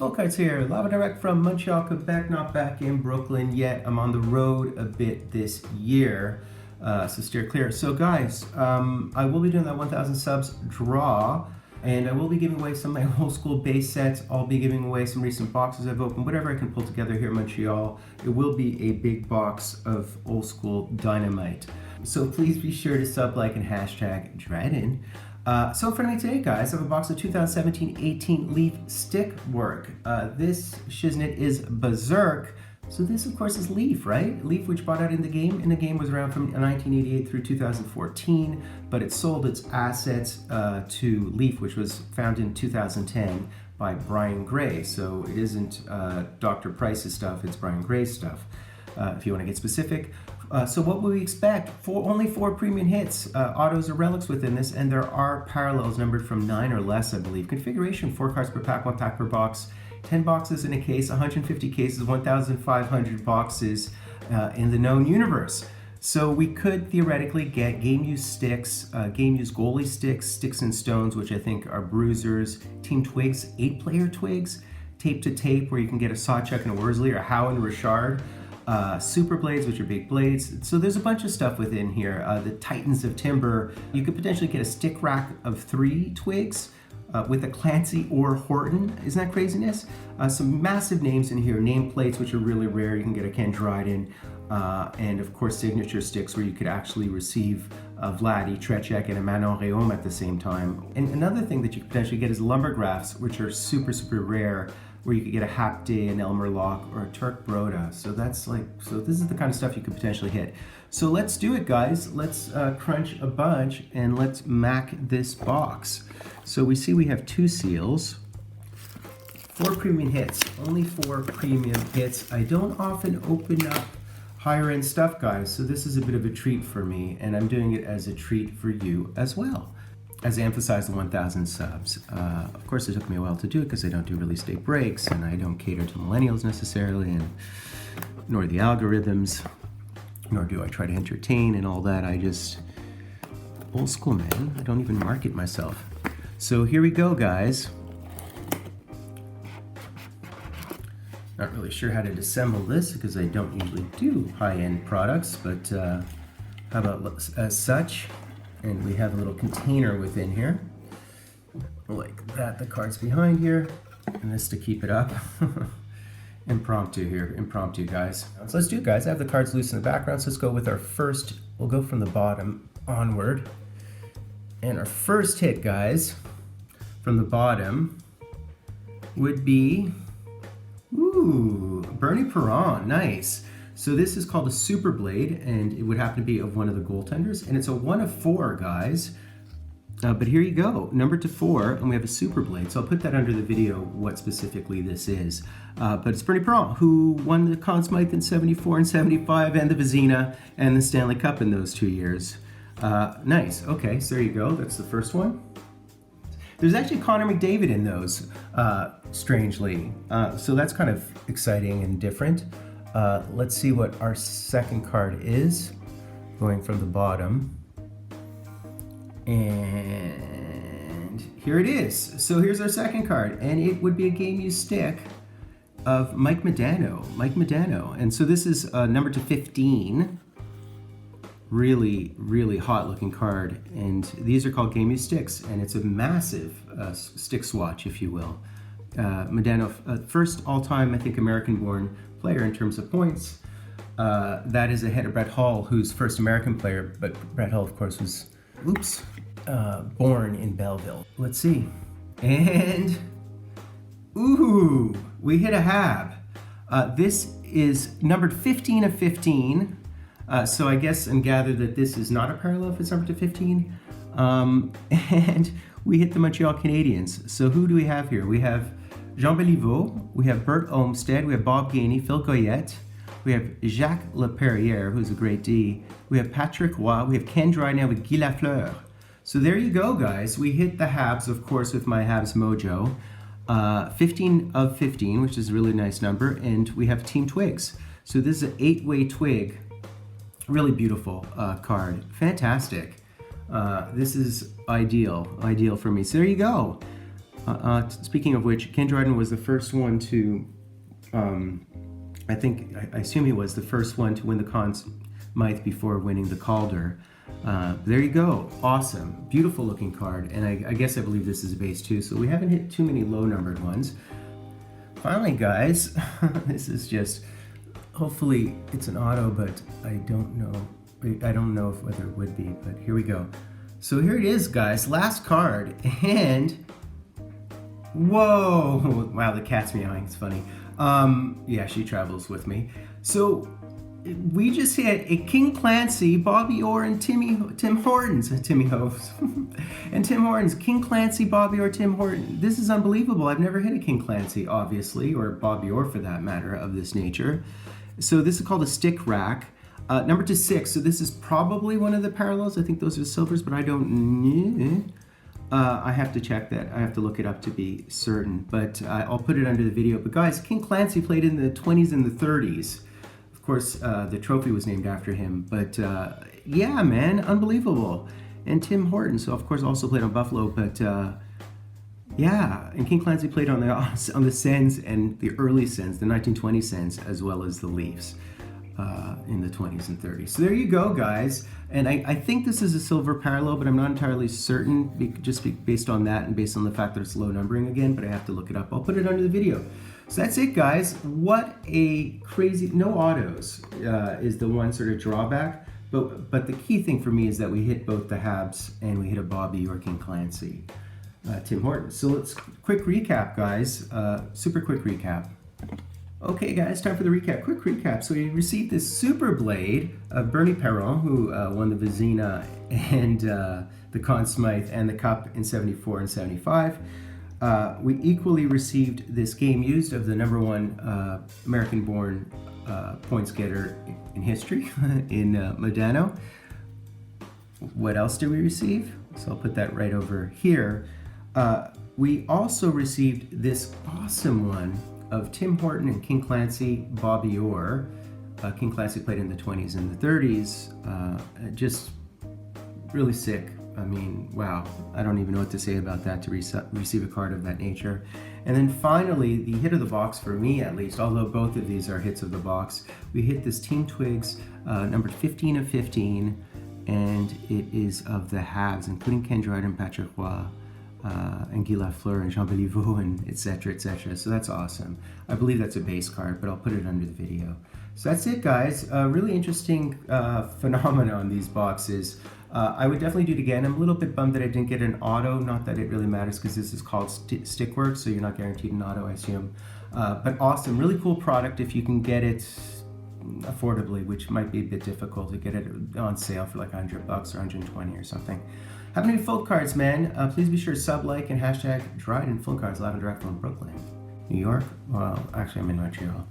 Full Cards here, live and direct from Montreal, Quebec, not back in Brooklyn yet. I'm on the road a bit this year, so steer clear. So guys, I will be doing that 1,000 subs draw, and I will be giving away some of my old school base sets. I'll be giving away some recent boxes I've opened, whatever I can pull together here in Montreal. It will be a big box of old school dynamite. So please be sure to sub, like, and hashtag Dryden. So in front of me today, guys, I have a box of 2017-18 Leaf Stickwork. This shiznit is Berserk. So this, of course, is Leaf, right? Leaf, which brought out in the game, and the game was around from 1988 through 2014, but it sold its assets to Leaf, which was founded in 2010 by Brian Gray. So it isn't Dr. Price's stuff, it's Brian Gray's stuff, if you want to get specific. So what would we expect? Only 4 premium hits, autos or relics within this, and there are parallels numbered from 9 or less, I believe. Configuration, 4 cards per pack, 1 pack per box, 10 boxes in a case, 150 cases, 1,500 boxes in the known universe. So we could theoretically get game-used sticks, game-used goalie sticks, sticks and stones, which I think are bruisers, team twigs, 8-player twigs, tape to tape, where you can get a Sawchuck and a Worsley, or a Howe and Richard. Super blades, which are big blades. So there's a bunch of stuff within here. The Titans of Timber. You could potentially get a stick rack of 3 twigs with a Clancy or Horton. Isn't that craziness? Some massive names in here. Nameplates, which are really rare. You can get a Ken Dryden. And of course, signature sticks, where you could actually receive a Vladdy, Trecek, and a Manon Réaume at the same time. And another thing that you could potentially get is lumbergraphs, which are super, super rare, where you could get a Hapday, an Elmer Lock, or a Turk Broda. So that's like, so this is the kind of stuff you could potentially hit. So let's do it, guys. Let's crunch a bunch and let's mac this box. So we see we have 2 seals, 4 premium hits, only 4 premium hits. I don't often open up higher end stuff, guys, so this is a bit of a treat for me, and I'm doing it as a treat for you as well. As I emphasize the 1,000 subs. Of course, it took me a while to do it because I don't do release date breaks, and I don't cater to millennials necessarily, and nor the algorithms, nor do I try to entertain and all that. I just, old school, man. I don't even market myself. So here we go, guys. Not really sure how to disassemble this because I don't usually do high-end products, but how about as such? And we have a little container within here, like that. The card's behind here, and this to keep it up. Impromptu here, impromptu, guys. So let's do it, guys. I have the cards loose in the background, so let's go with our first. We'll go from the bottom onward. And our first hit, guys, from the bottom would be, ooh, Bernie Perron, nice. So this is called a Super Blade, and it would happen to be of one of the goaltenders, and it's a 1 of 4, guys. But here you go, numbered to 4, and we have a Super Blade. So I'll put that under the video what specifically this is. But it's Bernie Perron, who won the Conn Smythe in 74 and 75, and the Vezina, and the Stanley Cup in those 2 years. Nice, okay, so there you go, that's the first one. There's actually Connor McDavid in those, strangely. So that's kind of exciting and different. Let's see what our second card is, going from the bottom. And here it is. So here's our second card, and it would be a game-used stick of Mike Modano. And so this is numbered to 15. Really, really hot looking card. And these are called game-used sticks, and it's a massive stick swatch, if you will. Modano, first all-time, I think, American-born player in terms of points. That is ahead of Brett Hull, who's first American player, but Brett Hull, of course, was, born in Belleville. Let's see. And, ooh, we hit a Hab. This is numbered 15 of 15. So I guess and gather that this is not a parallel if it's numbered to 15. And we hit the Montreal Canadiens. So who do we have here? We have Jean Béliveau, we have Bert Olmsted, we have Bob Gainey, Phil Goyette, we have Jacques Laperrière, who's a great D, we have Patrick Roy, we have Ken Dryden with Guy Lafleur. So there you go, guys. We hit the Habs, of course, with my Habs mojo. 15 of 15, which is a really nice number, and we have Team Twigs. So this is an 8-way twig. Really beautiful card. Fantastic. This is ideal for me. So there you go. Speaking of which, Ken Dryden was the first one to, I assume he was the first one to win the Conn Smythe before winning the Calder. There you go. Awesome. Beautiful looking card. And I believe this is a base too, so we haven't hit too many low numbered ones. Finally, guys, this is just, hopefully it's an auto, but I don't know whether it would be, but here we go. So here it is, guys, last card, and whoa, wow, the cat's meowing, it's funny. Yeah, she travels with me. So we just hit a King Clancy, Bobby Orr, and Tim Hortons, Timmy Hoves, and Tim Hortons. King Clancy, Bobby Orr, Tim Hortons. This is unbelievable. I've never hit a King Clancy, obviously, or Bobby Orr for that matter, of this nature. So this is called a stick rack. Number to 6. So this is probably one of the parallels. I think those are silvers, but I don't. I have to check that. I have to look it up to be certain. But I'll put it under the video. But guys, King Clancy played in the 20s and the 30s. Of course, the trophy was named after him, but yeah, man, unbelievable. And Tim Hortons, so of course also played on Buffalo, but yeah, and King Clancy played on the Sens and the early Sens, the 1920 Sens, as well as the Leafs in the 20s and 30s. So there you go, guys. And I think this is a silver parallel, but I'm not entirely certain, based on that and based on the fact that it's low numbering again, but I have to look it up. I'll put it under the video. So that's it, guys. What a crazy, no autos is the one sort of drawback, but the key thing for me is that we hit both the Habs and we hit a Bobby or King Clancy, Tim Hortons. So let's quick recap, guys. Super quick recap. Okay, guys, time for the recap. Quick recap. So we received this Super Blade of Bernie Perron, who won the Vizina and the Conn Smythe and the Cup in 74 and 75. We equally received this game used of the #1 American-born points getter in history in Modano. What else did we receive? So I'll put that right over here. We also received this awesome one of Tim Horton and King Clancy, Bobby Orr. King Clancy played in the 20s and the 30s. Just really sick. I mean, wow, I don't even know what to say about that, to receive a card of that nature. And then finally, the hit of the box for me at least, although both of these are hits of the box, we hit this Team Twigs, numbered 15 of 15, and it is of the Habs, including Ken Dryden, Patrick Roy, and Guy Lafleur, and Jean Béliveau, and etc., etc. So that's awesome. I believe that's a base card, but I'll put it under the video. So that's it, guys. Really interesting phenomenon, these boxes. I would definitely do it again. I'm a little bit bummed that I didn't get an auto. Not that it really matters, because this is called Stickwork, so you're not guaranteed an auto, I assume. But awesome, really cool product if you can get it affordably, which might be a bit difficult to get it on sale for like $100 or 120 or something. Have any full cards, man? Please be sure to sub, like, and hashtag Dryden Full Cards live and direct from Brooklyn, New York. Well, actually, I'm in Montreal.